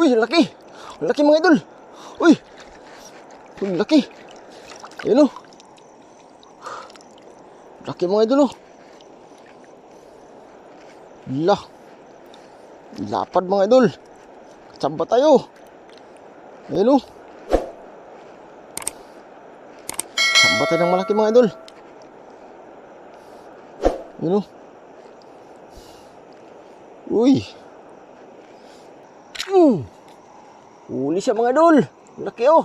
Uy, laki. Laki mga idol. Uy. Uy, laki. Ayun o. Laki mga idol o. Lah. Lapad mga idol. Katsamba tayo. Ayun o. Katsamba tayo ng malaki mga idol. Ayun o. Uy. Huli siya mga idol. Laki oh.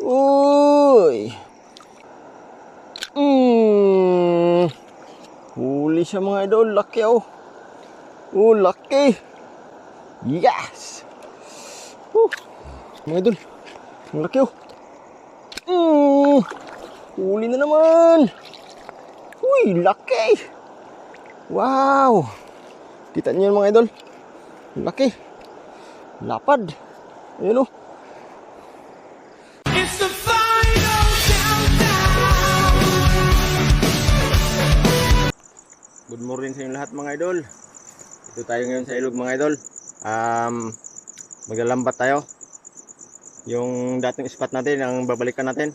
Uy. Huli siya mga idol. Laki oh. Laki. Yes. Mga idol. Ang laki oh. Huli na naman. Uy, laki. Wow. Kita niyo mga idol. Laki. Lapad. Ayun o. It's the final countdown. Good morning sa inyo lahat mga idol. Ito tayo ngayon sa ilog mga idol. Maglalambat tayo. Yung dating spot natin, ang babalikan natin.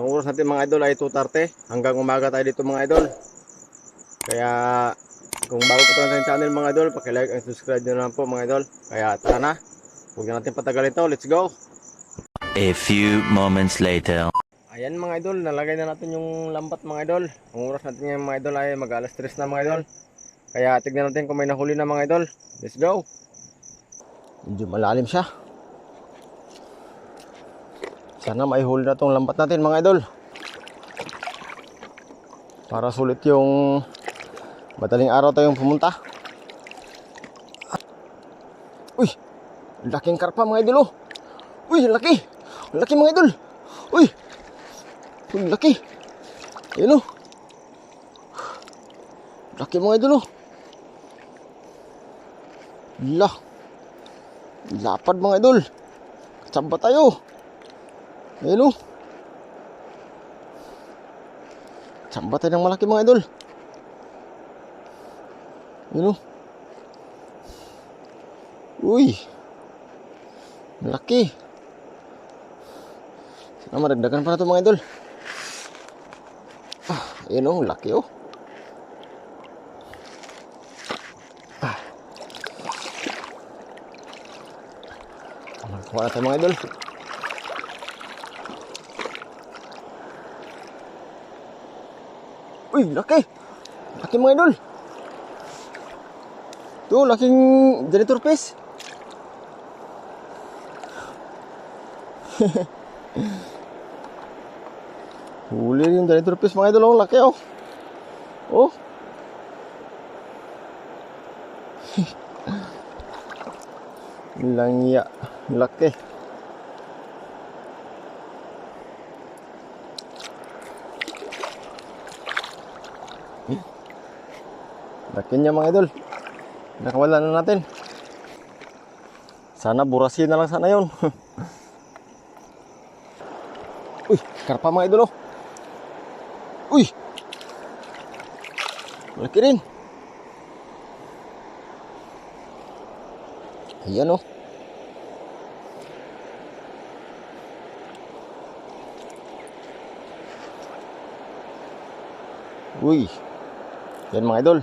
Ang oras natin mga idol ay 2:30. Hanggang umaga tayo dito mga idol. Kaya kung bago po tayo sa channel mga idol, paki-like and subscribe nyo lang po mga idol. Kaya tara na, huwag na natin patagalin ito, let's go. A few moments later. Ayan mga idol, nalagay na natin yung lambat mga idol. Ang oras natin ngayon mga idol ay mag-alas 3 na mga idol. Kaya tignan natin kung may nahuli na mga idol. Let's go. Medyo malalim siya. Sana may huli na tong lambat natin mga idol. Para sulit yung madaling araw tayong pumunta. Uy, laking karpa mga idol oh. Uy, laki. Laki mga idol. Uy. Uy, laki. Ayun oh. Laki mga idol oh. Lah. Lapad mga idol. Katsamba tayo. Ayun oh. Katsamba tayo ng malaki mga idol. Ayun oh. Uy. Laki. Sana madagdagan pa na ito mga idol. Ayun oh, laki oh. Nakakuha na ito mga idol. Uy, laki. Laki mga idol. Ito, laking janitor fish. Huli yung janitor fish mga idol. Laki oh. Oh. Langya. Laki. Laki niya mga idol. Nakawala na natin. Sana burasin na lang sana yun. Uy, karpa mga idol oh. Uy. Laki rin. Ayan oh. Uy. Yan mga idol.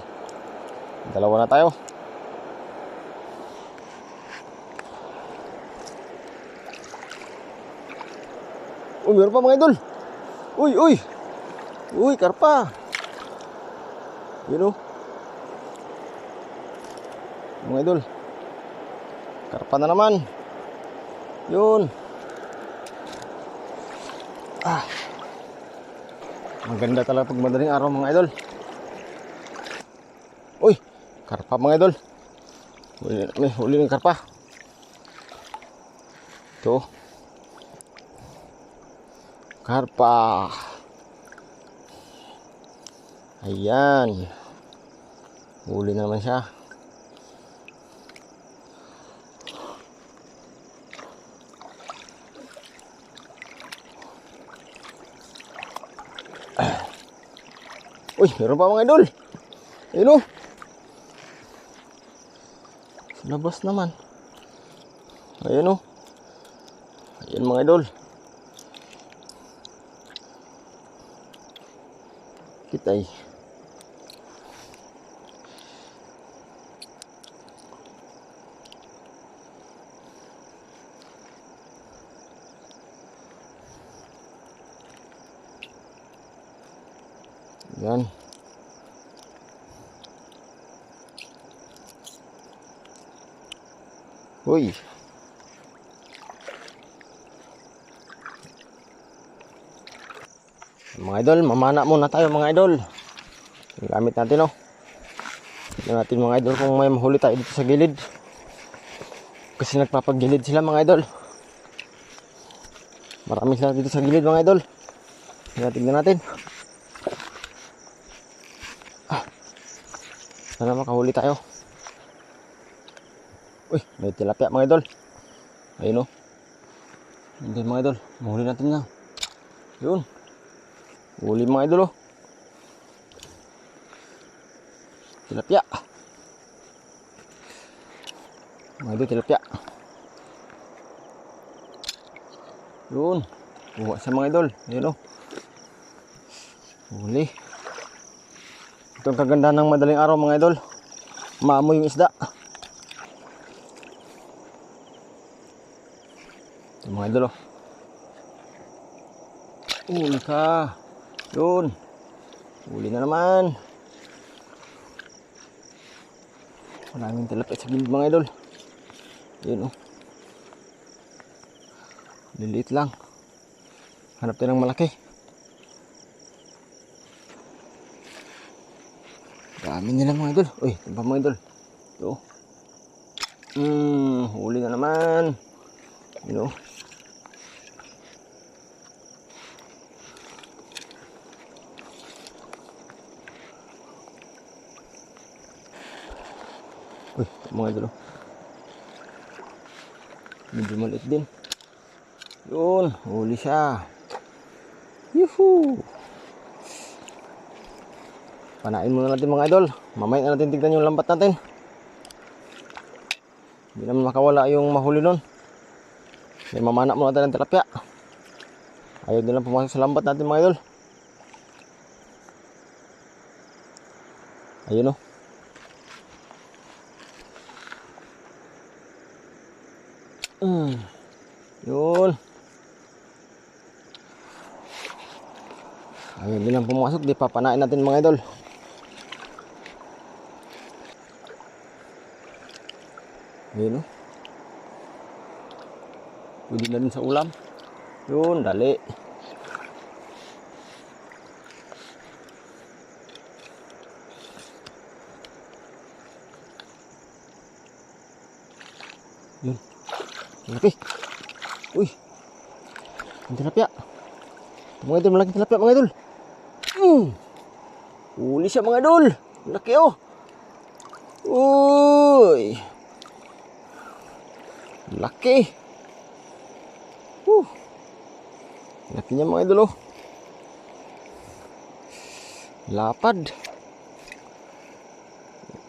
Dalawa na tayo. Uy, meron pa mga idol. Uy, uy. Uy, karpa. Yun oh. Mga idol. Karpa na naman. Yun. Maganda talaga pag madaling araw mga idol. Uy, karpa mga idol. Huli ng karpa. Ito. Karpa. Ayan. Huli na naman siya. Uy, meron pa mga idol. Ayun o. Labas naman. Ayan o. Ayan mga idol. Kitay. Yan. Uy. Mga idol, mamana muna tayo mga idol. Yung gamit natin oh. Tignan natin mga idol kung may mahuli tayo dito sa gilid. Kasi nagpapagilid sila mga idol. Marami sila dito sa gilid mga idol. Tignan natin. Sana makahuli tayo. Uy, may tilapia mga idol. Ayun oh. Ayun mga idol, mahuli natin na. Yun. Huli mga idol oh. Tilapia. Mga idol, tilapia. Yun. Buwa sa mga idol. Ayun oh. Huli. Ito ang kaganda ng madaling araw mga idol. Maamoy yung isda. Ito mga idol oh. Huli ka. Yun. Huli na naman. Maraming tilapia sa gilid mga idol. Yun oh. Liliit lang. Hanap tayo ng malaki. Dami nila mga idol. Uy, ito pa mga idol. Ito. Huli na naman. Yun oh. Uy, mga idol oh. Medyo maliit din. Yun, huli siya. Yuhuu. Panain muna natin mga idol. Mamaya na natin tignan yung lambat natin. Hindi naman makawala yung mahuli nun. May mamana muna natin ng tilapia. Ayaw nilang pumasok sa lambat natin mga idol. Ayun o. Yun. Ayaw nilang pumasok. Di papanain natin mga idol. Ayun o. Pwede na rin sa ulam. Yun, dali. Yun. Malaki. Uy. Ang tilapia. Mga idol, malaki tilapia mga idol. Huli siya mga idol. Malaki oh. Uy. Laki. Laki niya mga idol oh. Lapad.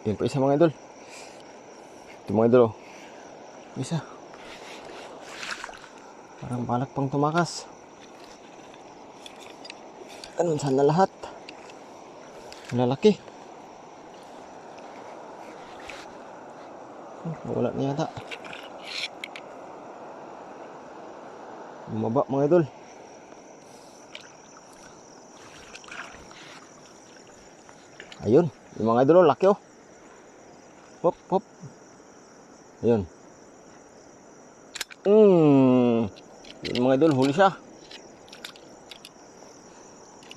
Yan pa isa mga idol. Ito mga idol oh. Isa. Parang balak pang tumakas. Ganun sana lahat. Lalaki. Wala na yata. Bumaba mga idol. Ayun, yung mga idol, laki oh. Hop, hop. Ayun. Yun mga idol, huli siya.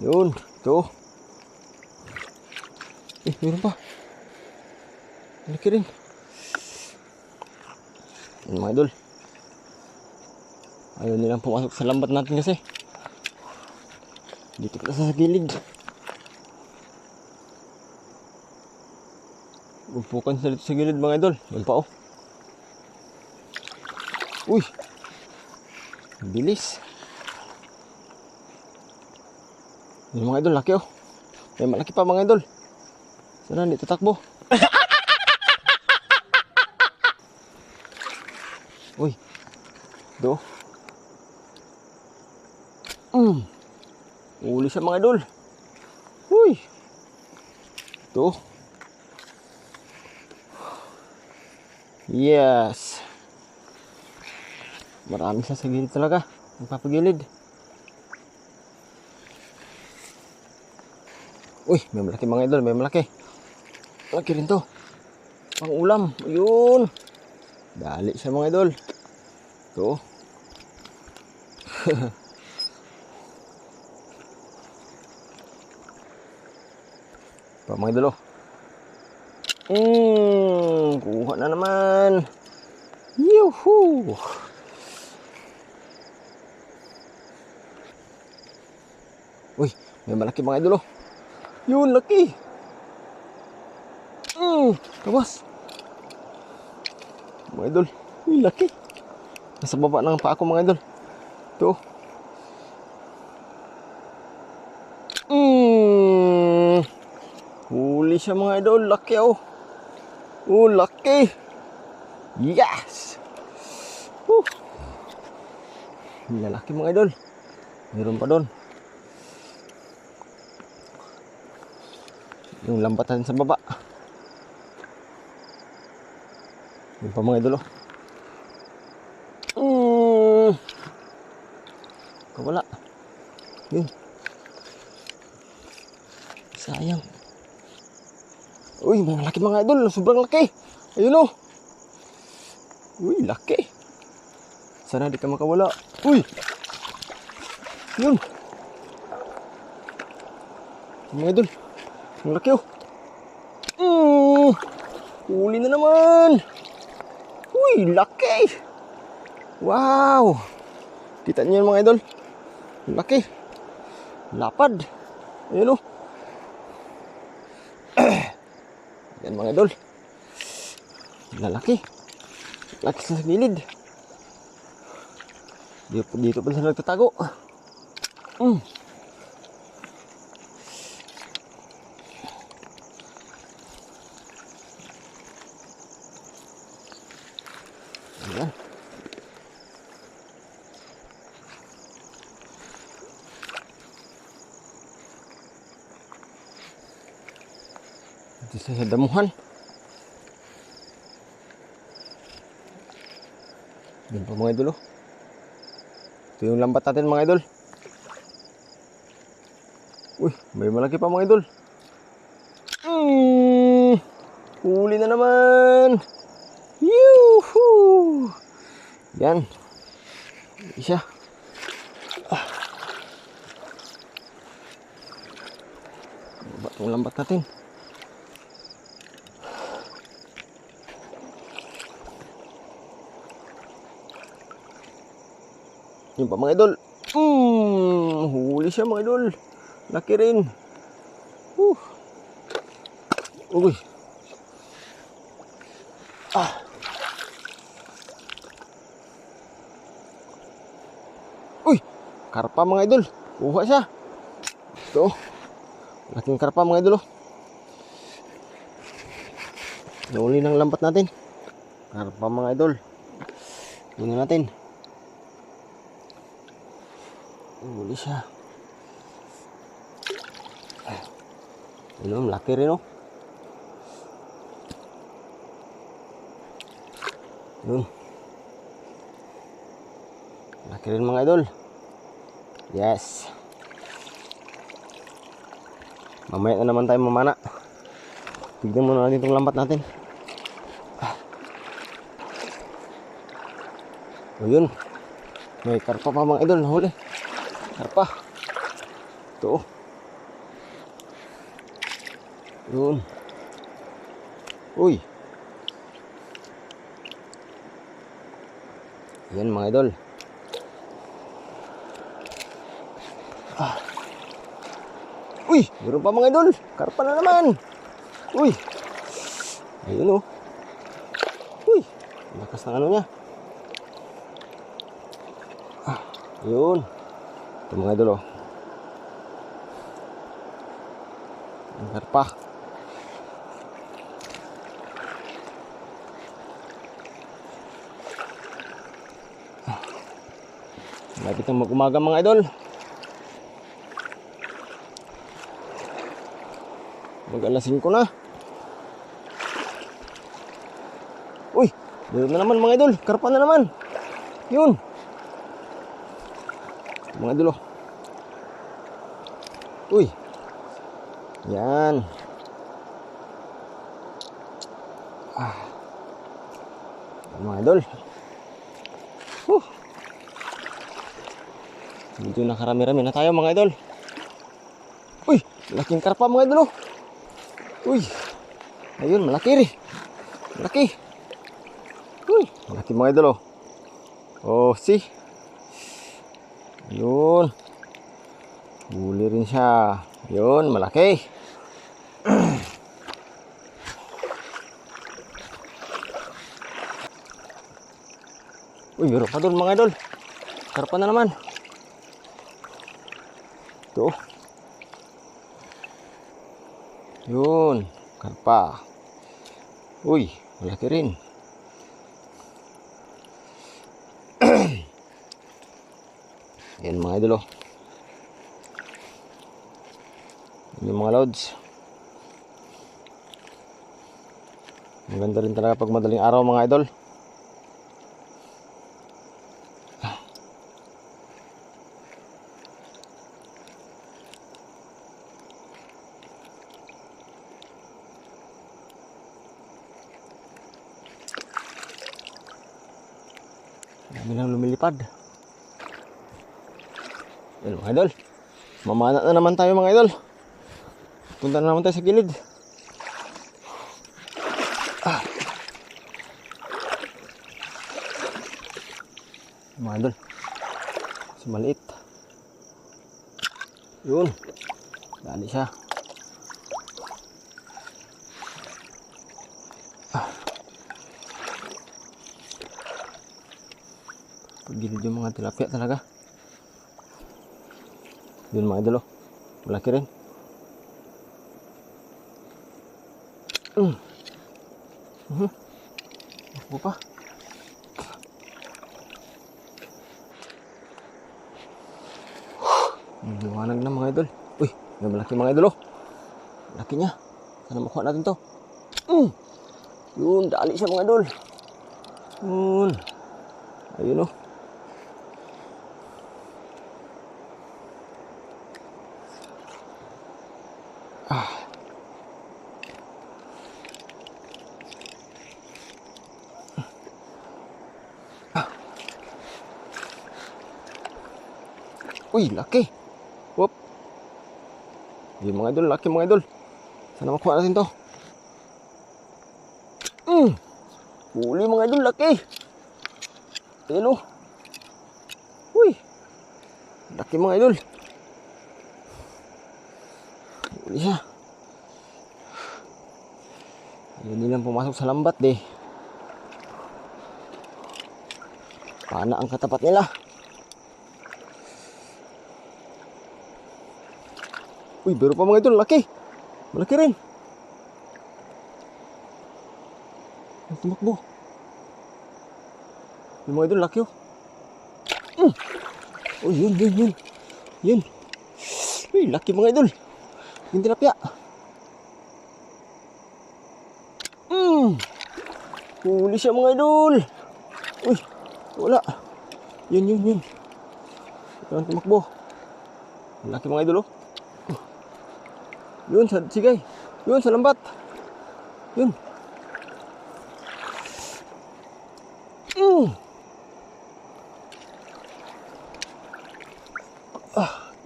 Yun, ito. Meron pa. Laki rin. Yun mga idol. Ayaw nilang pumasok sa lambat natin kasi. Dito pala sa gilid. Upukan sila dito sa gilid mga idol. Yan pa oh. Uy. Bilis. Yan mga idol, laki oh. May malaki pa mga idol. Sana hindi tatakbo. Uy. Do. Uli siya mga idol. Uy. Do. Yes. Marami siya sa gilid talaga. Magpapagilid. Uy, may malaki mga idol, may malaki. Malaki rin to. Pang ulam. Ayun. Dali siya mga idol. To. Pa mga idol oh. Kuha na naman. Yuhu. Uy, may malaki mga idol oh. Yun, laki. Kawas. Mga idol, yun, laki. Nasa baba ng paa ko mga idol. Ito. Huli siya mga idol, laki oh. Oh, laki. Yes. Lalaki mga idol. Meron pa doon. Yung lambat natin sa baba. Yung pa mga idol oh. Kawala. Yun. Sayang. Uy, may malaki mga idol. Sobrang laki. Ayun oh. Uy, laki. Sana di ka makawala. Uy. Yun. Mga idol. Ang laki oh. Huli na naman. Uy, laki. Wow. Kita niyo yun mga idol. Ang laki. Lapad. Ayun oh. Yan mga idol. Lalaki. Laki sa gilid. Dito pa sila nagtatago. Ayan. Dito sa damuhan. Yan pa mga idol oh. Ito yung lambat natin mga idol. Uy, may malaki pa mga idol. Huli na naman. Yuhu! Yan. Isa. Baba itong lambat natin. Yun pa mga idol. Huli siya mga idol. Laki rin. Uy. Uy. Karpa mga idol. Kuha siya. Ito. Laking karpa mga idol. Nauli ng lambat natin. Karpa mga idol. Tingnan natin. Huli siya. Ayun, laki rin oh. Ayun. Laki rin mga idol. Yes. Mamaya na naman tayo mamana. Tignan muna natin itong lambat natin. Ayun. May karpa pa mga idol. Huli. Karpa. Ito. Yun. Uy. Yan mga idol. Uy, meron pa mga idol. Karpa na naman. Uy. Ayun oh. Uy. Lakas ng ano niya. Ayun. Ito mga idol oh. Ang karpa. Lapit ng mag-umaga mga idol. Mag-alas 5 na. Uy, dito na naman mga idol. Karpa na naman. Yun. Mga idol oh. Uy. Yan. Mga idol. Medyo nakarami-rami na tayo mga idol. Uy, malaking karpa mga idol oh. Uy. Ayun, malaki rin. Malaki. Uy, malaki mga idol oh. Oh, see. Yun. Huli rin siya. Yun, malaki. Uy, meron pa doon mga idol. Karpa na naman. Ito. Yun, karpa. Uy, malaki rin. Yan mga idol oh. Yung mga loads. Maganda rin talaga pag madaling araw mga idol. Dami lang lumilipad. Yan mga idol. Mamana na naman tayo mga idol. Punta na naman tayo sa gilid. Mga idol. Si maliit. Yun. Dali siya. Pagilid yung mga tilapia talaga. Yun mga idol oh. Malaki rin. Ako pa. Liwanag na mga idol. Uy, may malaki mga idol oh. Malaki niya. Sana makuha natin to. Yun, dali siya mga idol. Yun. Ayun oh. Uy, laki. Whoop. Yung mga idol, laki mga idol. Sana makuha natin to. Huli mga idol, laki. Ayun oh. Uy. Laki mga idol. Huli siya. Ayun nilang pumasok sa lambat eh. Pana ang katapat nila. Uy, biro pa mga idol, laki. Malaki rin. Ang tumakbo. Yung mga idol, laki oh. Oh, yun. Yun. Uy, laki mga idol. Yung tilapia. Huli siya mga idol. Uy, wala. Yun. Ito ang tumakbo. Laki mga idol oh. Yun sa sigay. Yun sa lambat. Yun.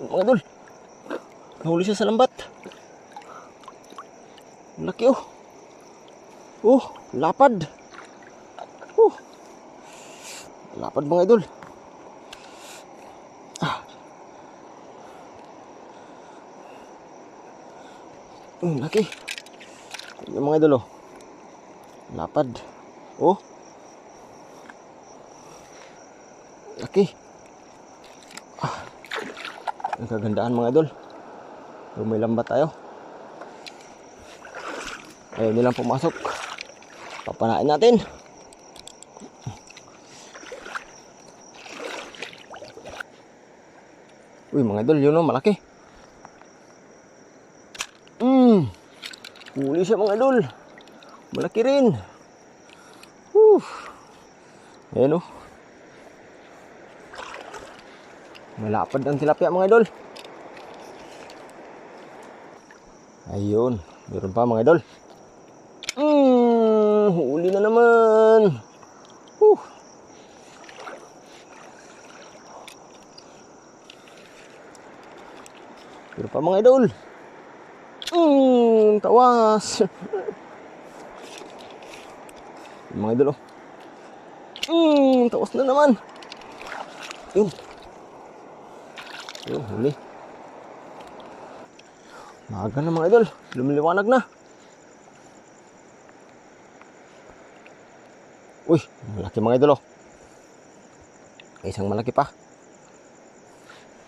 Mga idol. Nahuli siya sa lambat. Laki oh. Oh, lapad. Oh. Lapad mga idol. Laki. Yung mga idol oh. Lapad. Oh. Laki. Ang kagandaan mga idol. Kung may lambat tayo. Ayaw nilang pumasok. Papanain natin. Uy, mga idol, yun o, malaki. Huli siya mga idol. Malaki rin. Ayan o. Malapad ang tilapia mga idol. Ayun, meron pa mga idol. Huli na naman. Meron pa mga idol. Tawas. Mga idol tawas na naman. Yun. Yun, huli. Maaga na mga idol. Lumiliwanag na. Uy, malaki mga idol May isang malaki pa.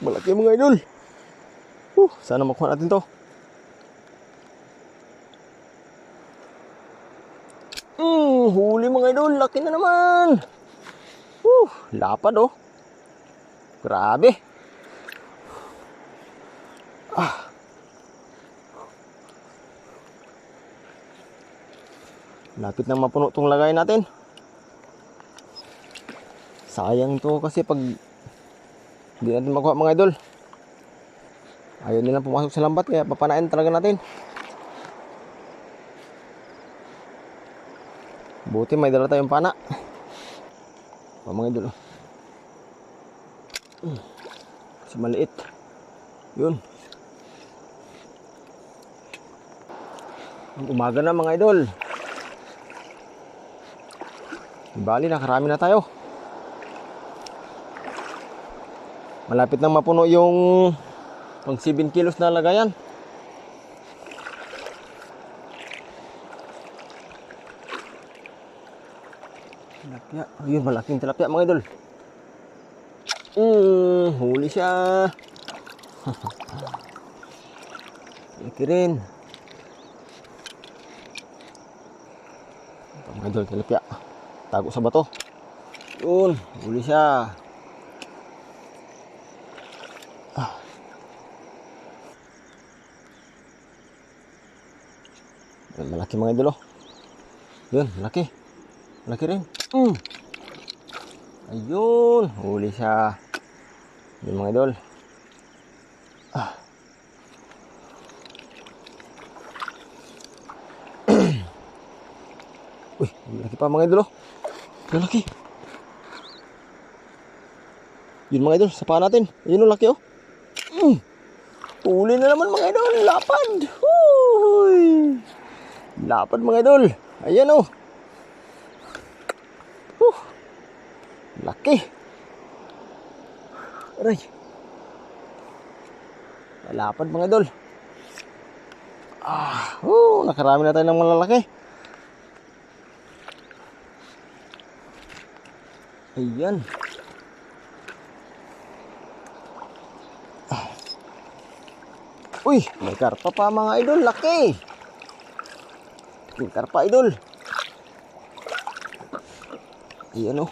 Malaki mga idol. Sana makuha natin to. Huli mga idol. Laki na naman. Lapad Grabe. Lapit nang mapuno tong lagay natin. Sayang to kasi pag hindi natin makuha mga idol. Ayaw nilang pumasok sa lambat kaya papanain talaga natin. Buti may dala tayong pana. Mga idol kasi maliit. Yun. Umaga na mga idol. Bali, nakarami na tayo. Malapit nang mapuno yung pang 7 kilos na lagayan. Tilapia. Ayun, malaking tilapia mga idol. Huli siya. Laki rin. Ito mga idol, tilapia. Tago sa bato. Yun, huli siya. Malaki mga idol Yun, malaki. Malaki rin. Ayun, huli siya. Yun mga idol. Uy, malaki pa mga idol Malaki. Yun mga idol, sa paa natin. Ayun laki Huli na naman mga idol. Lapad. Lapad mga idol. Ayan laki. Aray. Lapad mga idol. Nakarami na tayo ng malalaki. Ayan. Uy, may karpa pa mga idol. Laki. May karpa idol. Ayan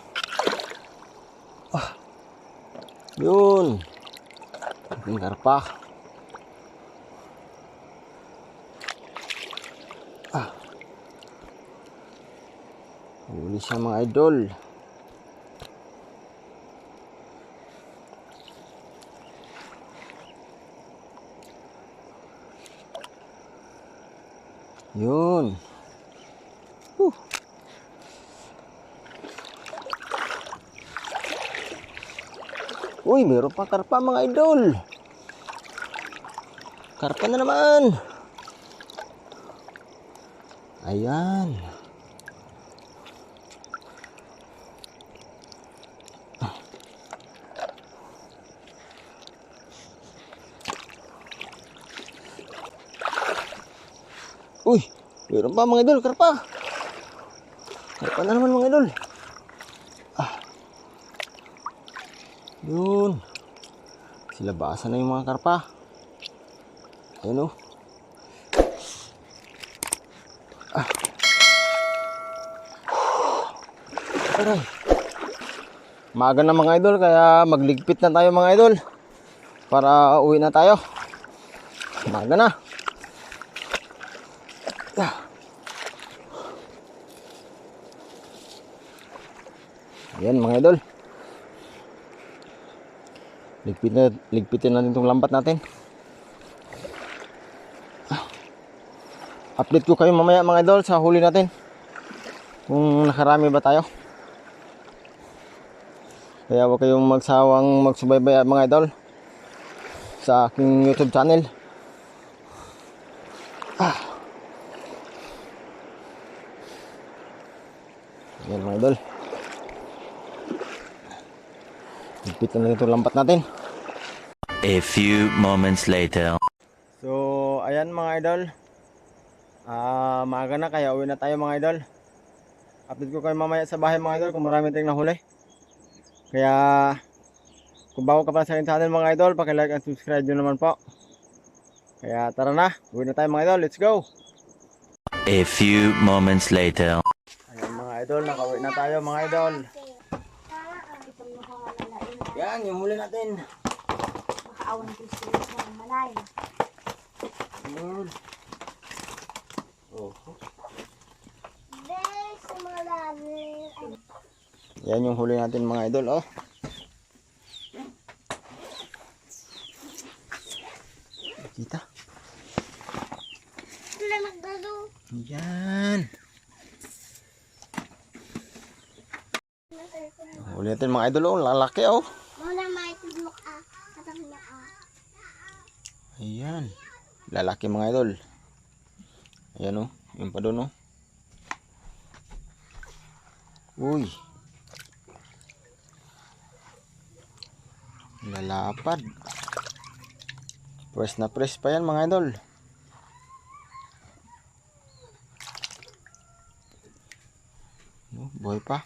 Yun. May karpa. Huli siya mga idol. Yun. Uy, meron pa karpa mga idol. Karpa na naman. Ayan. Uy, meron pa mga idol, karpa. Karpa na naman mga idol. Yun. Silabasan na yung mga karpa. Ayan Aray. Maaga na mga idol, kaya magligpit na tayo mga idol. para uwi na tayo. Umaga na. Ayan mga idol. Ligpitin natin itong lambat natin. Update ko kayo mamaya mga idol sa huli natin. Kung nakarami ba tayo. Kaya huwag kayong magsawang magsubaybay mga idol sa aking YouTube channel. Ayan mga idol. Higpitan na itong lambat natin. A few moments later. So ayan mga idol. Maaga na kaya uwi na tayo mga idol. Update ko kayo mamaya sa bahay mga idol kung marami tayong nahuli. Kaya kung bago ka pa sa aking channel mga idol, paki-like and subscribe nyo naman po. Kaya tara na, uwi na tayo mga idol, let's go! A few moments later. Ayan mga idol, nakauwi na tayo mga idol. Yan, yung huli natin. Makaawan ko sila sa malay. Ayan. Oh. Bes, malami. Yan yung huli natin mga idol, oh. Kita. Sila nagdalo. Yan. Huli natin mga idol, oh. Lalaki, oh. Muna maitidlok katang na Ayan. Lalaki mga idol. Ayan, oh. Yung pa doon, oh. Uy. Lalapad. Press na press pa yan mga idol. Buhay pa.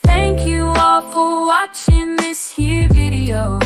Thank you all for watching this here video.